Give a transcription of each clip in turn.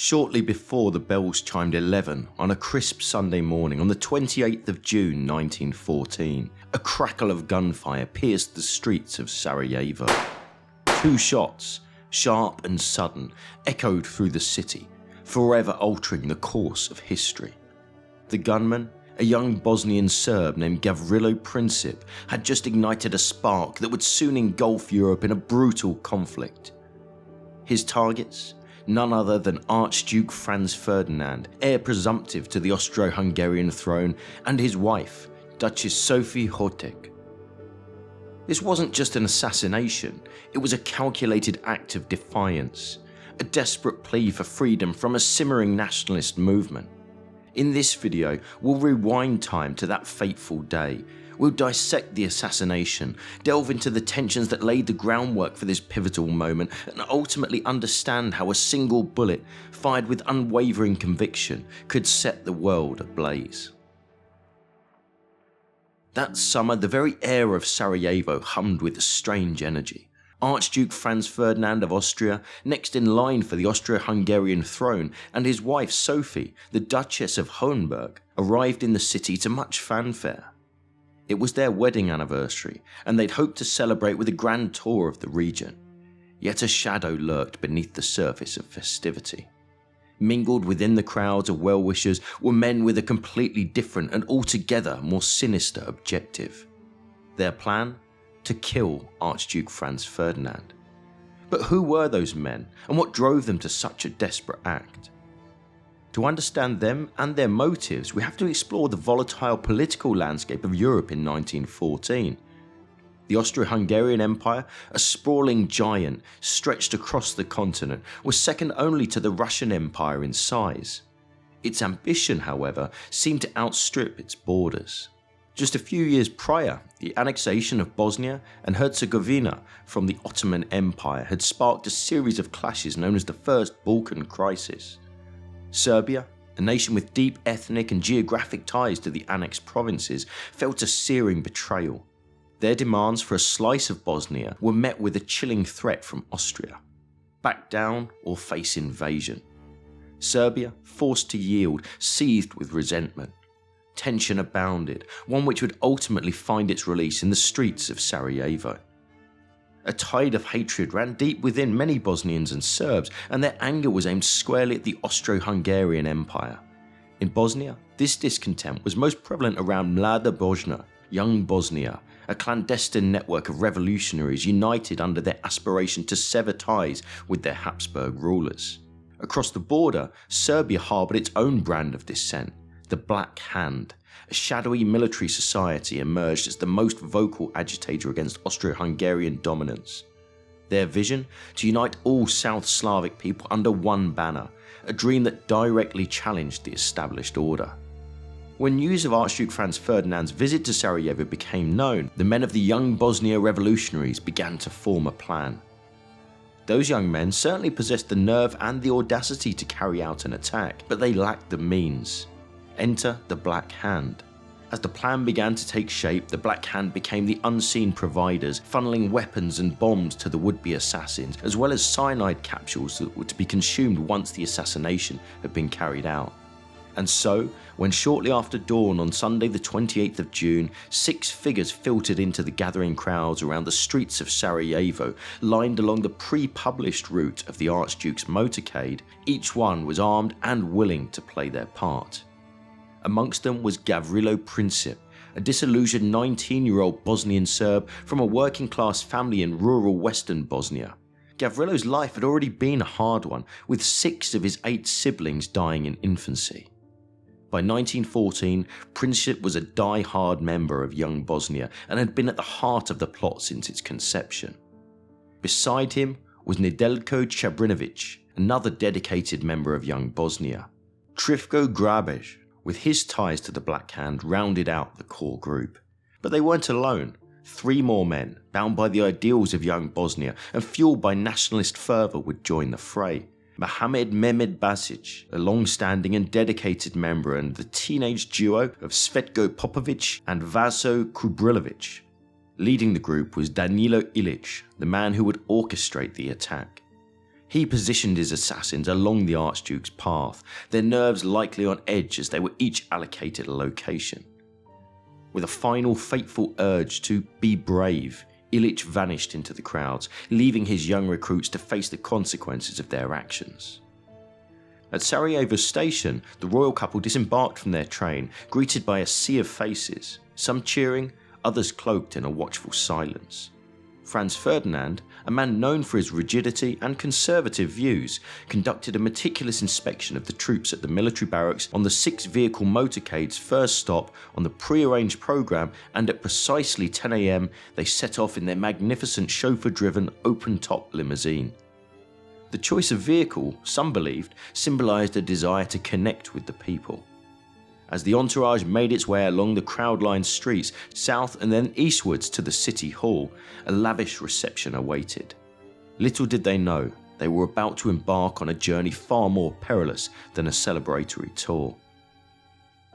Shortly before the bells chimed 11 on a crisp Sunday morning on the 28th of June 1914, a crackle of gunfire pierced the streets of Sarajevo. Two shots, sharp and sudden, echoed through the city, forever altering the course of history. The gunman, a young Bosnian Serb named Gavrilo Princip, had just ignited a spark that would soon engulf Europe in a brutal conflict. His targets? None other than Archduke Franz Ferdinand, heir presumptive to the Austro-Hungarian throne, and his wife, Duchess Sophie Chotek. This wasn't just an assassination, it was a calculated act of defiance, a desperate plea for freedom from a simmering nationalist movement. In this video, we'll rewind time to that fateful day. We'll dissect the assassination, delve into the tensions that laid the groundwork for this pivotal moment, and ultimately understand how a single bullet, fired with unwavering conviction, could set the world ablaze. That summer, the very air of Sarajevo hummed with a strange energy. Archduke Franz Ferdinand of Austria, next in line for the Austro-Hungarian throne, and his wife Sophie, the Duchess of Hohenberg, arrived in the city to much fanfare. It was their wedding anniversary, and they'd hoped to celebrate with a grand tour of the region. Yet a shadow lurked beneath the surface of festivity. Mingled within the crowds of well-wishers were men with a completely different and altogether more sinister objective. Their plan? To kill Archduke Franz Ferdinand. But who were those men, and what drove them to such a desperate act? To understand them and their motives, we have to explore the volatile political landscape of Europe in 1914. The Austro-Hungarian Empire, a sprawling giant stretched across the continent, was second only to the Russian Empire in size. Its ambition, however, seemed to outstrip its borders. Just a few years prior, the annexation of Bosnia and Herzegovina from the Ottoman Empire had sparked a series of clashes known as the First Balkan Crisis. Serbia, a nation with deep ethnic and geographic ties to the annexed provinces, felt a searing betrayal. Their demands for a slice of Bosnia were met with a chilling threat from Austria: back down or face invasion. Serbia, forced to yield, seethed with resentment. Tension abounded, one which would ultimately find its release in the streets of Sarajevo. A tide of hatred ran deep within many Bosnians and Serbs, and their anger was aimed squarely at the Austro-Hungarian Empire. In Bosnia, this discontent was most prevalent around Mlada Bosna, Young Bosnia, a clandestine network of revolutionaries united under their aspiration to sever ties with their Habsburg rulers. Across the border, Serbia harboured its own brand of dissent, the Black Hand. A shadowy military society emerged as the most vocal agitator against Austro-Hungarian dominance. Their vision? To unite all South Slavic people under one banner, a dream that directly challenged the established order. When news of Archduke Franz Ferdinand's visit to Sarajevo became known, the men of the Young Bosnia revolutionaries began to form a plan. Those young men certainly possessed the nerve and the audacity to carry out an attack, but they lacked the means. Enter the Black Hand. As the plan began to take shape, the Black Hand became the unseen providers, funneling weapons and bombs to the would-be assassins, as well as cyanide capsules that were to be consumed once the assassination had been carried out. And so, when shortly after dawn on Sunday the 28th of June, 6 figures filtered into the gathering crowds around the streets of Sarajevo, lined along the pre-published route of the Archduke's motorcade, each one was armed and willing to play their part. Amongst them was Gavrilo Princip, a disillusioned 19-year-old Bosnian Serb from a working-class family in rural western Bosnia. Gavrilo's life had already been a hard one, with 6 of his 8 siblings dying in infancy. By 1914, Princip was a die-hard member of Young Bosnia and had been at the heart of the plot since its conception. Beside him was Nedeljko Čabrinović, another dedicated member of Young Bosnia. Trifko Grabej, with his ties to the Black Hand, rounded out the core group. But they weren't alone. 3 more men, bound by the ideals of Young Bosnia and fueled by nationalist fervour, would join the fray. Mohamed Mehmed Basic, a long-standing and dedicated member, and the teenage duo of Svetko Popovic and Vaso Kubrilovic. Leading the group was Danilo Ilic, the man who would orchestrate the attack. He positioned his assassins along the Archduke's path, their nerves likely on edge as they were each allocated a location. With a final fateful urge to be brave, Ilić vanished into the crowds, leaving his young recruits to face the consequences of their actions. At Sarajevo station, the royal couple disembarked from their train, greeted by a sea of faces, some cheering, others cloaked in a watchful silence. Franz Ferdinand, a man known for his rigidity and conservative views, conducted a meticulous inspection of the troops at the military barracks on the 6-vehicle motorcade's first stop on the pre-arranged programme, and at precisely 10 AM they set off in their magnificent chauffeur-driven open-top limousine. The choice of vehicle, some believed, symbolised a desire to connect with the people. As the entourage made its way along the crowd-lined streets, south and then eastwards to the city hall, a lavish reception awaited. Little did they know, they were about to embark on a journey far more perilous than a celebratory tour.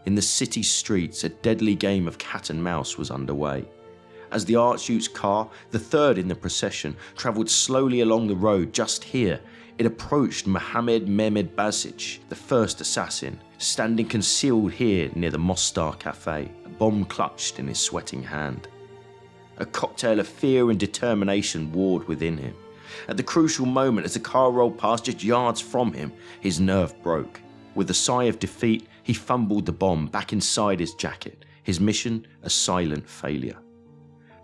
In the city streets, a deadly game of cat and mouse was underway. As the Archduke's car, the third in the procession, travelled slowly along the road just here, it approached Mohammed Mehmed Basic, the first assassin, standing concealed here near the Mostar Cafe, a bomb clutched in his sweating hand. A cocktail of fear and determination warred within him. At the crucial moment as the car rolled past just yards from him, his nerve broke. With a sigh of defeat, he fumbled the bomb back inside his jacket, his mission a silent failure.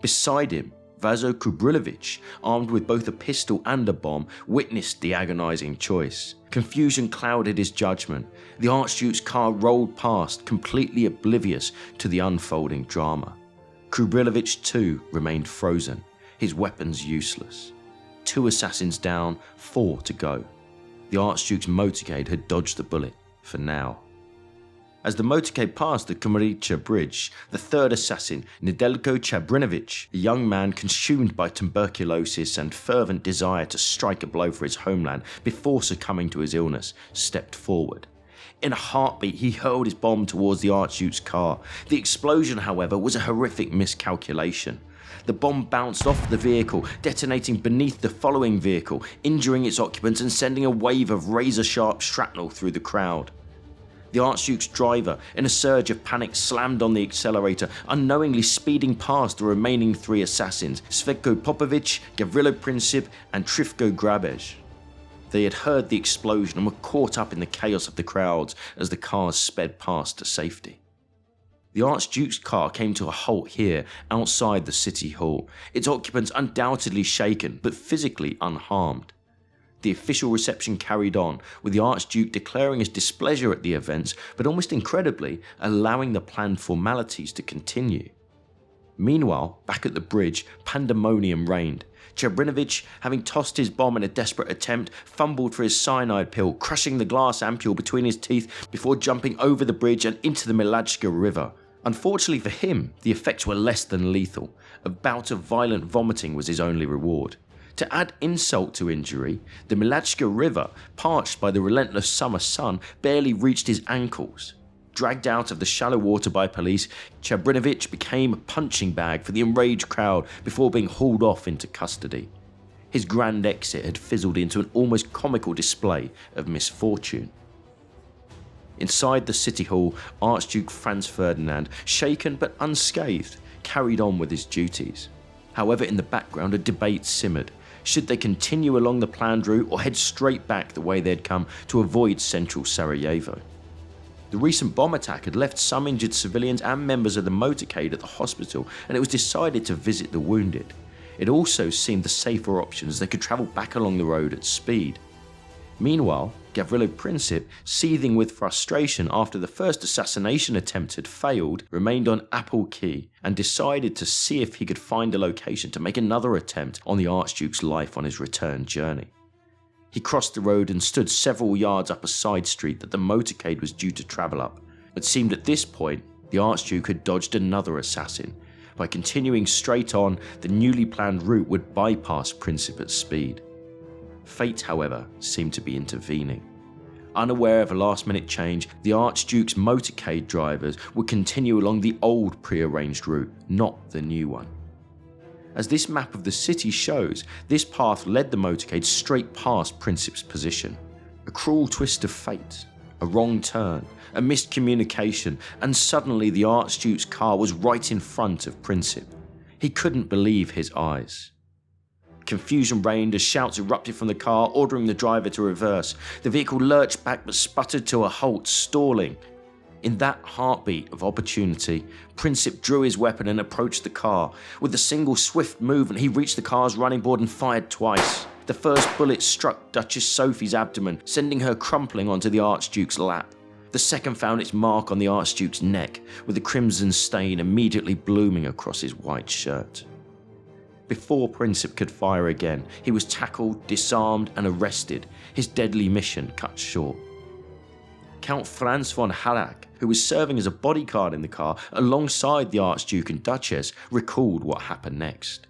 Beside him, Vaso Kubrilovic, armed with both a pistol and a bomb, witnessed the agonising choice. Confusion clouded his judgment. The Archduke's car rolled past, completely oblivious to the unfolding drama. Kubrilovic too remained frozen, his weapons useless. 2 assassins down, 4 to go. The Archduke's motorcade had dodged the bullet, for now. As the motorcade passed the Kumarica Bridge, the third assassin, Nedeljko Chabrinovic, a young man consumed by tuberculosis and fervent desire to strike a blow for his homeland before succumbing to his illness, stepped forward. In a heartbeat, he hurled his bomb towards the Archduke's car. The explosion, however, was a horrific miscalculation. The bomb bounced off the vehicle, detonating beneath the following vehicle, injuring its occupants and sending a wave of razor-sharp shrapnel through the crowd. The Archduke's driver, in a surge of panic, slammed on the accelerator, unknowingly speeding past the remaining 3 assassins, Svetko Popovic, Gavrilo Princip and Trifko Grabej. They had heard the explosion and were caught up in the chaos of the crowds as the cars sped past to safety. The Archduke's car came to a halt here, outside the city hall, its occupants undoubtedly shaken but physically unharmed. The official reception carried on, with the Archduke declaring his displeasure at the events, but almost incredibly, allowing the planned formalities to continue. Meanwhile, back at the bridge, pandemonium reigned. Chabrinovic, having tossed his bomb in a desperate attempt, fumbled for his cyanide pill, crushing the glass ampule between his teeth before jumping over the bridge and into the Milajka River. Unfortunately for him, the effects were less than lethal. A bout of violent vomiting was his only reward. To add insult to injury, the Milajka River, parched by the relentless summer sun, barely reached his ankles. Dragged out of the shallow water by police, Chabrinovic became a punching bag for the enraged crowd before being hauled off into custody. His grand exit had fizzled into an almost comical display of misfortune. Inside the city hall, Archduke Franz Ferdinand, shaken but unscathed, carried on with his duties. However, in the background a debate simmered. Should they continue along the planned route or head straight back the way they had come to avoid central Sarajevo? The recent bomb attack had left some injured civilians and members of the motorcade at the hospital, and it was decided to visit the wounded. It also seemed the safer option as they could travel back along the road at speed. Meanwhile, Gavrilo Princip, seething with frustration after the first assassination attempt had failed, remained on Apple Key and decided to see if he could find a location to make another attempt on the Archduke's life on his return journey. He crossed the road and stood several yards up a side street that the motorcade was due to travel up. It seemed at this point the Archduke had dodged another assassin. By continuing straight on, the newly planned route would bypass Princip at speed. Fate, however, seemed to be intervening. Unaware of a last-minute change, the Archduke's motorcade drivers would continue along the old pre-arranged route, not the new one. As this map of the city shows, this path led the motorcade straight past Princip's position. A cruel twist of fate, a wrong turn, a missed communication, and suddenly the Archduke's car was right in front of Princip. He couldn't believe his eyes. Confusion reigned as shouts erupted from the car, ordering the driver to reverse. The vehicle lurched back but sputtered to a halt, stalling. In that heartbeat of opportunity, Princip drew his weapon and approached the car. With a single swift movement, he reached the car's running board and fired twice. The first bullet struck Duchess Sophie's abdomen, sending her crumpling onto the Archduke's lap. The second found its mark on the Archduke's neck, with a crimson stain immediately blooming across his white shirt. Before Princip could fire again, he was tackled, disarmed and arrested, his deadly mission cut short. Count Franz von Harrach, who was serving as a bodyguard in the car alongside the Archduke and Duchess, recalled what happened next.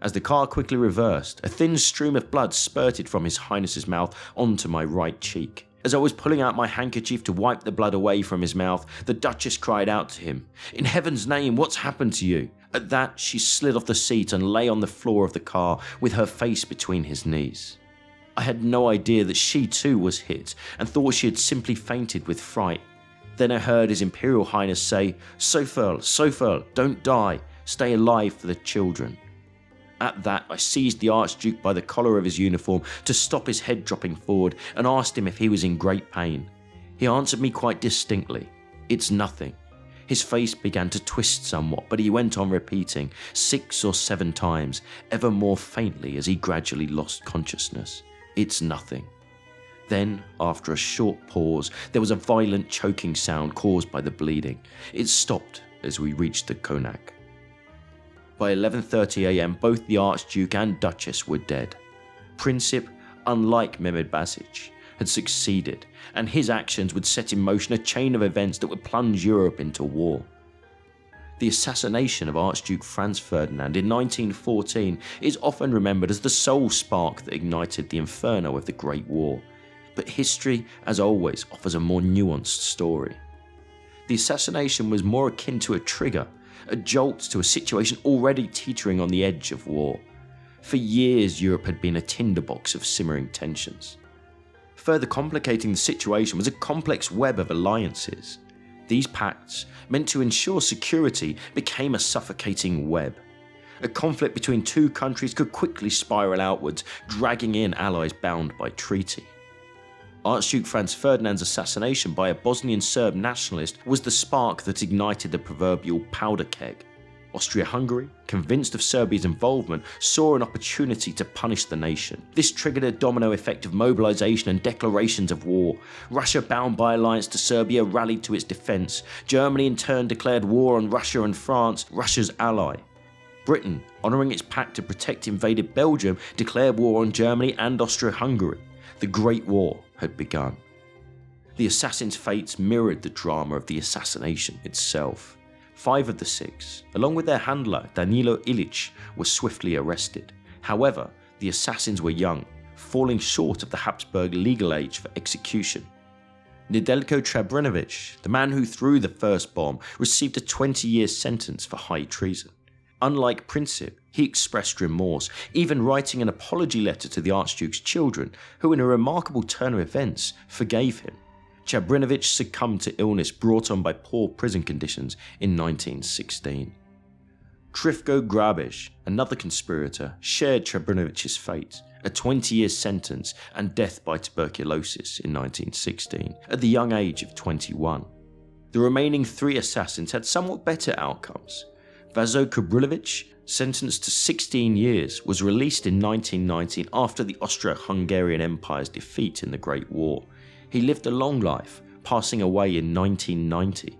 As the car quickly reversed, a thin stream of blood spurted from His Highness's mouth onto my right cheek. As I was pulling out my handkerchief to wipe the blood away from his mouth, the Duchess cried out to him, "In heaven's name, what's happened to you?" At that, she slid off the seat and lay on the floor of the car with her face between his knees. I had no idea that she too was hit and thought she had simply fainted with fright. Then I heard His Imperial Highness say, Sophie, don't die, stay alive for the children." At that, I seized the Archduke by the collar of his uniform to stop his head dropping forward and asked him if he was in great pain. He answered me quite distinctly, "It's nothing." His face began to twist somewhat, but he went on repeating 6 or 7 times, ever more faintly as he gradually lost consciousness, "It's nothing." Then, after a short pause, there was a violent choking sound caused by the bleeding. It stopped as we reached the Konak. By 11:30 AM, both the Archduke and Duchess were dead. Princip, unlike Mehmed Basic, had succeeded, and his actions would set in motion a chain of events that would plunge Europe into war. The assassination of Archduke Franz Ferdinand in 1914 is often remembered as the sole spark that ignited the inferno of the Great War, but history, as always, offers a more nuanced story. The assassination was more akin to a trigger, a jolt to a situation already teetering on the edge of war. For years, Europe had been a tinderbox of simmering tensions. Further complicating the situation was a complex web of alliances. These pacts, meant to ensure security, became a suffocating web. A conflict between two countries could quickly spiral outwards, dragging in allies bound by treaty. Archduke Franz Ferdinand's assassination by a Bosnian Serb nationalist was the spark that ignited the proverbial powder keg. Austro-Hungary, convinced of Serbia's involvement, saw an opportunity to punish the nation. This triggered a domino effect of mobilization and declarations of war. Russia, bound by alliance to Serbia, rallied to its defense. Germany in turn declared war on Russia and France, Russia's ally. Britain, honoring its pact to protect invaded Belgium, declared war on Germany and Austro-Hungary. The Great War had begun. The assassins' fates mirrored the drama of the assassination itself. 5 of the 6, along with their handler Danilo Ilic, were swiftly arrested. However, the assassins were young, falling short of the Habsburg legal age for execution. Nedeljko Trebrinovic, the man who threw the first bomb, received a 20-year sentence for high treason. Unlike Princip, he expressed remorse, even writing an apology letter to the Archduke's children, who in a remarkable turn of events forgave him. Trebrinovic succumbed to illness brought on by poor prison conditions in 1916. Trifko Grabic, another conspirator, shared Trebrinovic's fate, a 20-year sentence and death by tuberculosis in 1916, at the young age of 21. The remaining 3 assassins had somewhat better outcomes. Vaso Kubrilovic, sentenced to 16 years, was released in 1919 after the Austro-Hungarian Empire's defeat in the Great War. He lived a long life, passing away in 1990.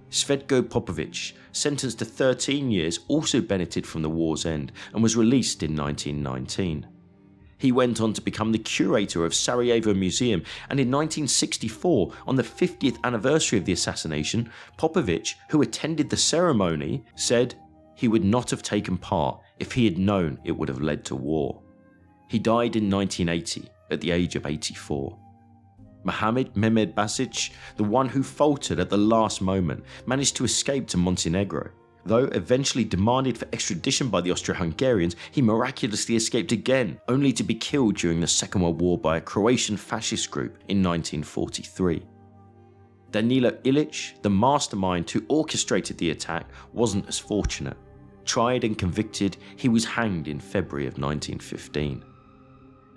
Svetko Popovic, sentenced to 13 years, also benefited from the war's end and was released in 1919. He went on to become the curator of Sarajevo Museum, and in 1964, on the 50th anniversary of the assassination, Popovic, who attended the ceremony, said he would not have taken part if he had known it would have led to war. He died in 1980 at the age of 84. Mohamed Mehmed Basic, the one who faltered at the last moment, managed to escape to Montenegro. Though eventually demanded for extradition by the Austro-Hungarians, he miraculously escaped again, only to be killed during the Second World War by a Croatian fascist group in 1943. Danilo Ilic, the mastermind who orchestrated the attack, wasn't as fortunate. Tried and convicted, he was hanged in February of 1915.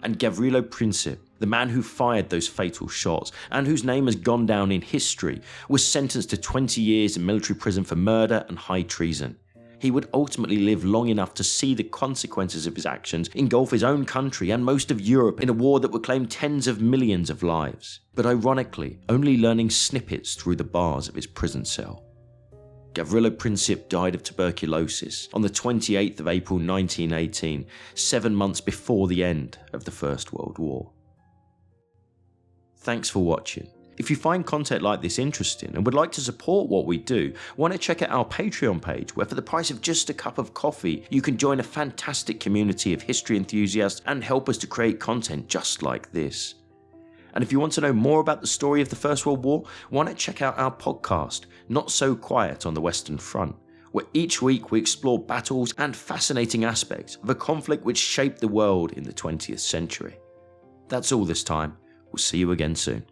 And Gavrilo Princip, the man who fired those fatal shots and whose name has gone down in history, was sentenced to 20 years in military prison for murder and high treason. He would ultimately live long enough to see the consequences of his actions engulf his own country and most of Europe in a war that would claim tens of millions of lives, but ironically only learning snippets through the bars of his prison cell. Gavrilo Princip died of tuberculosis on the 28th of April 1918, 7 months before the end of the First World War. Thanks for watching. If you find content like this interesting and would like to support what we do, why not check out our Patreon page, where for the price of just a cup of coffee, you can join a fantastic community of history enthusiasts and help us to create content just like this. And if you want to know more about the story of the First World War, why not check out our podcast, Not So Quiet on the Western Front, where each week we explore battles and fascinating aspects of a conflict which shaped the world in the 20th century. That's all this time. We'll see you again soon.